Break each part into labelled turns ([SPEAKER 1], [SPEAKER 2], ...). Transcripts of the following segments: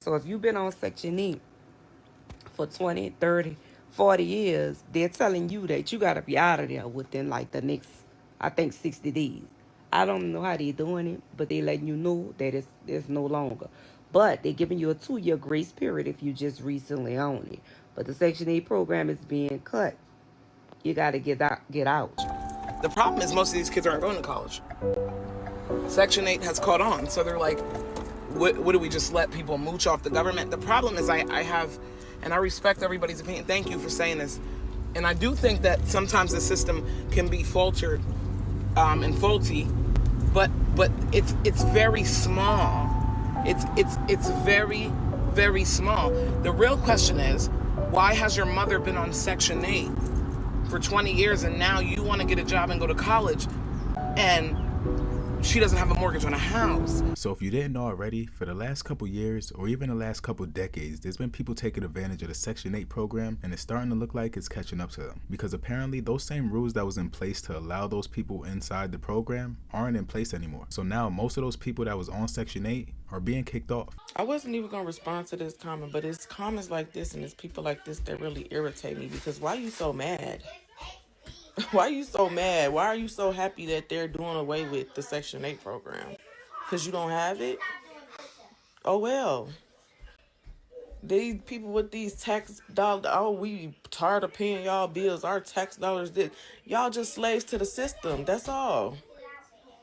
[SPEAKER 1] So if you've been on Section 8 for 20, 30, 40 years, they're telling you that you got to be out of there within like the next, I think, 60 days. I don't know how they're doing it, but they letting you know that it's no longer. But they're giving you a 2-year grace period if you just recently own it. But the Section 8 program is being cut. You got to get out. Get out.
[SPEAKER 2] The problem is most of these kids aren't going to college. Section 8 has caught on, so they're like, what do we just let people mooch off the government? The problem is I have, and I respect everybody's opinion. Thank you for saying this. And I do think that sometimes the system can be faltered and faulty, but it's very small. It's very, very small. The real question is, why has your mother been on Section 8 for 20 years and now you want to get a job and go to college and she doesn't have a mortgage on a house?
[SPEAKER 3] So if you didn't know already, for the last couple years or even the last couple decades, there's been people taking advantage of the Section 8 program, and it's starting to look like it's catching up to them. Because apparently those same rules that was in place to allow those people inside the program aren't in place anymore. So now most of those people that was on Section 8 are being kicked off.
[SPEAKER 4] I wasn't even going to respond to this comment, but it's comments like this and it's people like this that really irritate me, because why are you so mad? Why are you so mad? Why are you so happy that they're doing away with the Section 8 program? Because you don't have it? Oh, well. These people with these tax dollars, oh, we tired of paying y'all bills. Our tax dollars, y'all just slaves to the system. That's all.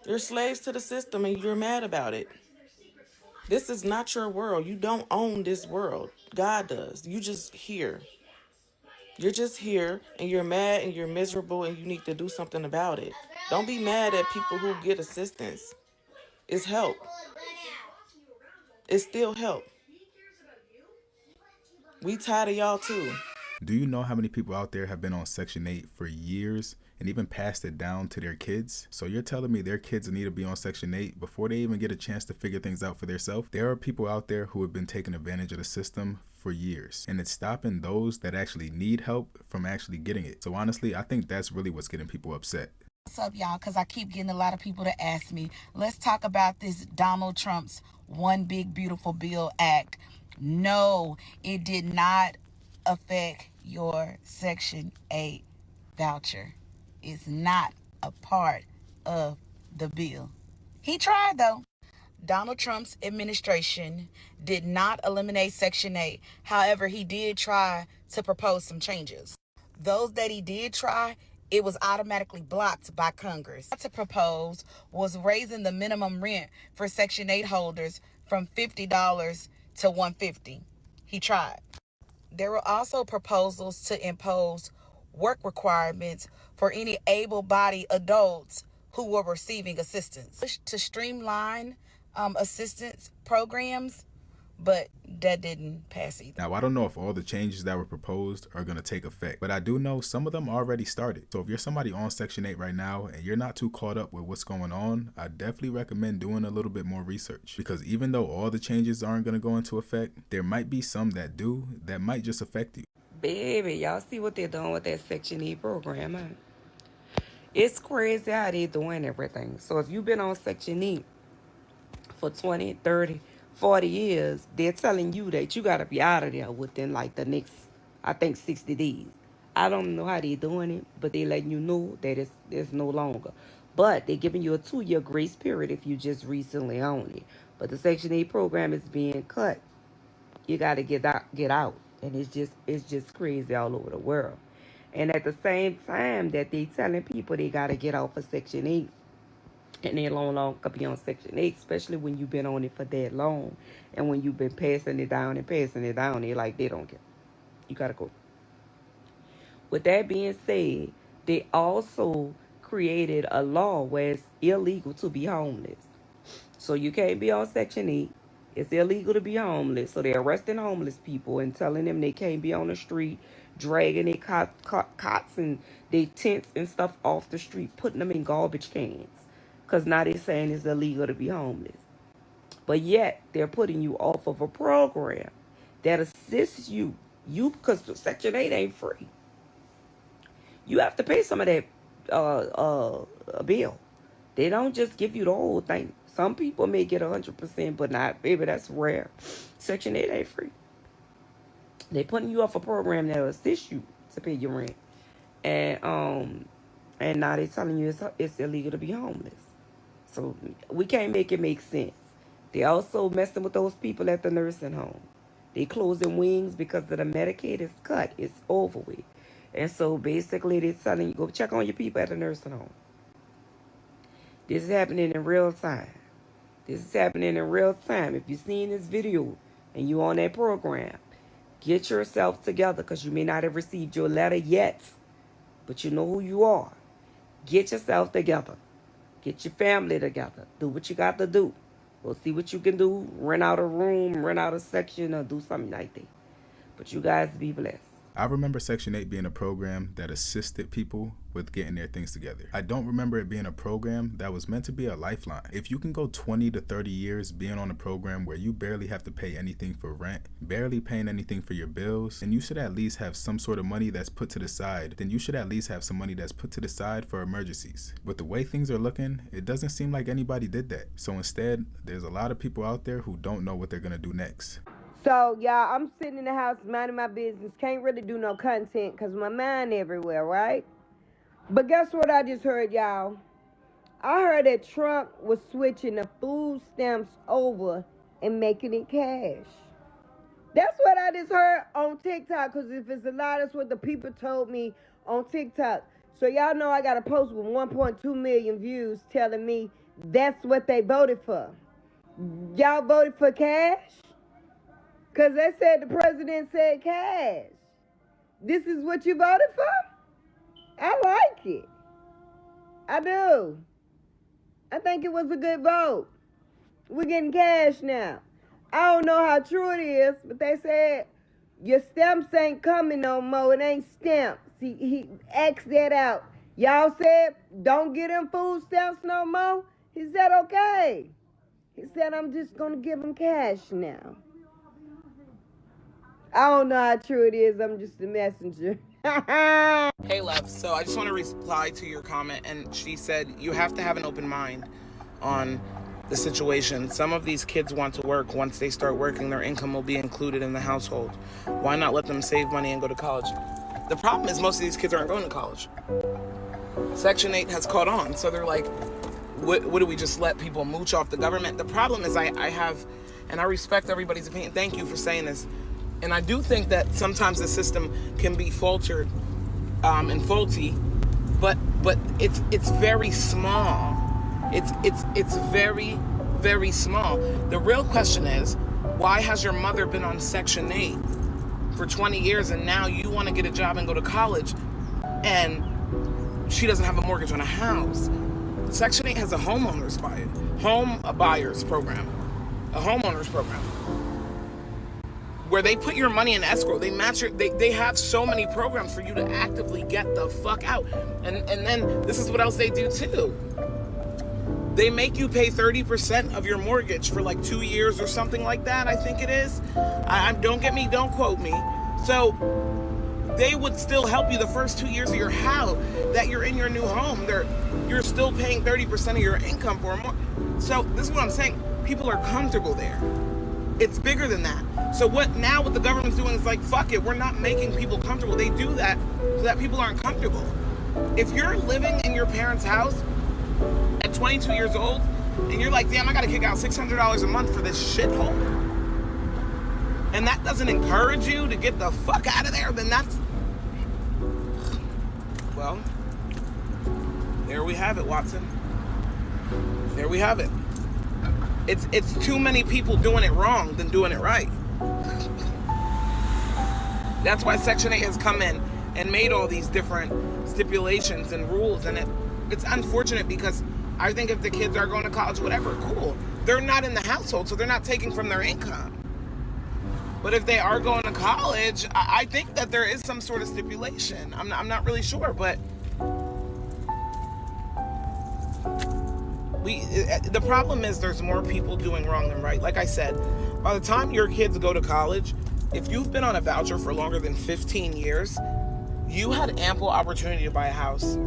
[SPEAKER 4] You're slaves to the system and you're mad about it. This is not your world. You don't own this world. God does. You just here. You're just here and you're mad and you're miserable and you need to do something about it. Don't be mad at people who get assistance. It's help. It's still help. We tired of y'all too.
[SPEAKER 3] Do you know how many people out there have been on Section 8 for years and even passed it down to their kids? So you're telling me their kids need to be on Section 8 before they even get a chance to figure things out for themselves? There are people out there who have been taking advantage of the system for years, and it's stopping those that actually need help from actually getting it. So honestly, I think that's really what's getting people upset.
[SPEAKER 5] What's up, y'all? Because I keep getting a lot of people to ask me, let's talk about this Donald Trump's One Big Beautiful Bill Act. No, it did not affect your Section 8 voucher. It's not a part of the bill. He tried, though. Donald Trump's administration did not eliminate Section 8. However, he did try to propose some changes. Those that he did try, it was automatically blocked by Congress. To propose was raising the minimum rent for Section 8 holders from $50 to $150. He tried. There were also proposals to impose work requirements for any able-bodied adults who were receiving assistance. To streamline assistance programs, but that didn't pass either.
[SPEAKER 3] Now, I don't know if all the changes that were proposed are going to take effect, but I do know some of them already started. So if you're somebody on Section 8 right now and you're not too caught up with what's going on, I definitely recommend doing a little bit more research, because even though all the changes aren't going to go into effect, there might be some that do that might just affect you.
[SPEAKER 1] Baby, y'all see what they're doing with that Section 8 program, huh? It's crazy how they're doing everything. So if you've been on Section 8 for 20, 30, 40 years, they're telling you that you got to be out of there within like the next, I think, 60 days. I don't know how they're doing it, but they're letting you know that it's no longer. But they're giving you a 2-year grace period if you just recently own it. But the Section 8 program is being cut. You got to get out. And it's just crazy all over the world. And at the same time that they telling people they got to get off of Section 8, and they no longer be on Section 8, especially when you've been on it for that long. And when you've been passing it down, they're like, they don't care. You got to go. With that being said, they also created a law where it's illegal to be homeless. So you can't be on Section 8. It's illegal to be homeless. So they're arresting homeless people and telling them they can't be on the street, dragging their cots and their tents and stuff off the street, putting them in garbage cans. Because now they're saying it's illegal to be homeless. But yet, they're putting you off of a program that assists you. Because Section 8 ain't free. You have to pay some of that bill. They don't just give you the whole thing. Some people may get 100%, but not, baby, that's rare. Section 8 ain't free. They putting you off a program that will assist you to pay your rent. And now they telling you it's illegal to be homeless. So we can't make it make sense. They also messing with those people at the nursing home. They closing wings because of the Medicaid is cut. It's over with. And so basically they're telling you, go check on your people at the nursing home. This is happening in real time. This is happening in real time. If you're seeing this video and you're on that program, get yourself together, because you may not have received your letter yet, but you know who you are. Get yourself together. Get your family together. Do what you got to do. Go see what you can do. Rent out a room, rent out a section, or do something like that. But you guys be blessed.
[SPEAKER 3] I remember Section 8 being a program that assisted people with getting their things together. I don't remember it being a program that was meant to be a lifeline. If you can go 20 to 30 years being on a program where you barely have to pay anything for rent, barely paying anything for your bills, and you should at least have some sort of money that's put to the side, then you should at least have some money that's put to the side for emergencies. With the way things are looking, it doesn't seem like anybody did that. So instead, there's a lot of people out there who don't know what they're gonna do next.
[SPEAKER 6] So, y'all, I'm sitting in the house minding my business. Can't really do no content because my mind everywhere, right? But guess what I just heard, y'all? I heard that Trump was switching the food stamps over and making it cash. That's what I just heard on TikTok, because if it's a lie, that's what the people told me on TikTok. So y'all know I got a post with 1.2 million views telling me that's what they voted for. Y'all voted for cash? Because they said the president said cash. This is what you voted for? I like it. I do. I think it was a good vote. We're getting cash now. I don't know how true it is, but they said your stamps ain't coming no more. It ain't stamps. He asked that out. Y'all said don't get them food stamps no more. He said okay. He said I'm just going to give them cash now. I don't know how true it is. I'm just a messenger.
[SPEAKER 2] Hey, love. So I just want to reply to your comment. And she said you have to have an open mind on the situation. Some of these kids want to work. Once they start working, their income will be included in the household. Why not let them save money and go to college? The problem is most of these kids aren't going to college. Section 8 has caught on. So they're like, what do we just let people mooch off the government? The problem is I have, and I respect everybody's opinion. Thank you for saying this. And I do think that sometimes the system can be faltered and faulty, but it's very small. It's very, very small. The real question is, why has your mother been on Section 8 for 20 years and now you want to get a job and go to college and she doesn't have a mortgage on a house? Section 8 has a homeowners buyers program, a homeowners program, where they put your money in escrow. They match your, they have so many programs for you to actively get the fuck out. And then this is what else they do too. They make you pay 30% of your mortgage for like 2 years or something like that, I think it is. Don't quote me. So they would still help you the first 2 years of your house that you're in your new home. You're still paying 30% of your income for more. So this is what I'm saying. People are comfortable there. It's bigger than that. So what the government's doing is like, fuck it, we're not making people comfortable. They do that so that people aren't comfortable. If you're living in your parents' house at 22 years old and you're like, damn, I gotta kick out $600 a month for this shithole, and that doesn't encourage you to get the fuck out of there, then that's, well, there we have it, Watson. There we have it. It's too many people doing it wrong than doing it right. That's why Section 8 has come in and made all these different stipulations and rules, and it's unfortunate because I think if the kids are going to college, whatever, cool. They're not in the household, so they're not taking from their income. But if they are going to college, I think that there is some sort of stipulation. I'm not really sure, but the problem is there's more people doing wrong than right. Like I said, by the time your kids go to college, if you've been on a voucher for longer than 15 years, you had ample opportunity to buy a house.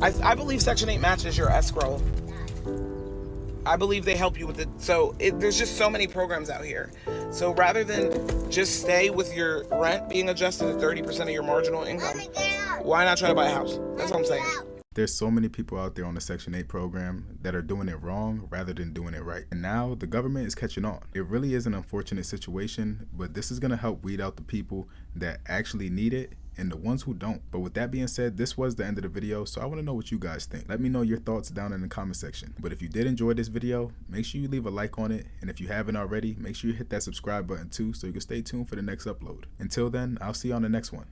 [SPEAKER 2] I believe Section 8 matches your escrow. I believe they help you with it. So there's just so many programs out here. So rather than just stay with your rent being adjusted at 30% of your marginal income, why not try to buy a house? That's what I'm saying.
[SPEAKER 3] There's so many people out there on the Section 8 program that are doing it wrong rather than doing it right. And now the government is catching on. It really is an unfortunate situation, but this is going to help weed out the people that actually need it and the ones who don't. But with that being said, this was the end of the video, so I want to know what you guys think. Let me know your thoughts down in the comment section. But if you did enjoy this video, make sure you leave a like on it, and if you haven't already, make sure you hit that subscribe button too so you can stay tuned for the next upload. Until then, I'll see you on the next one.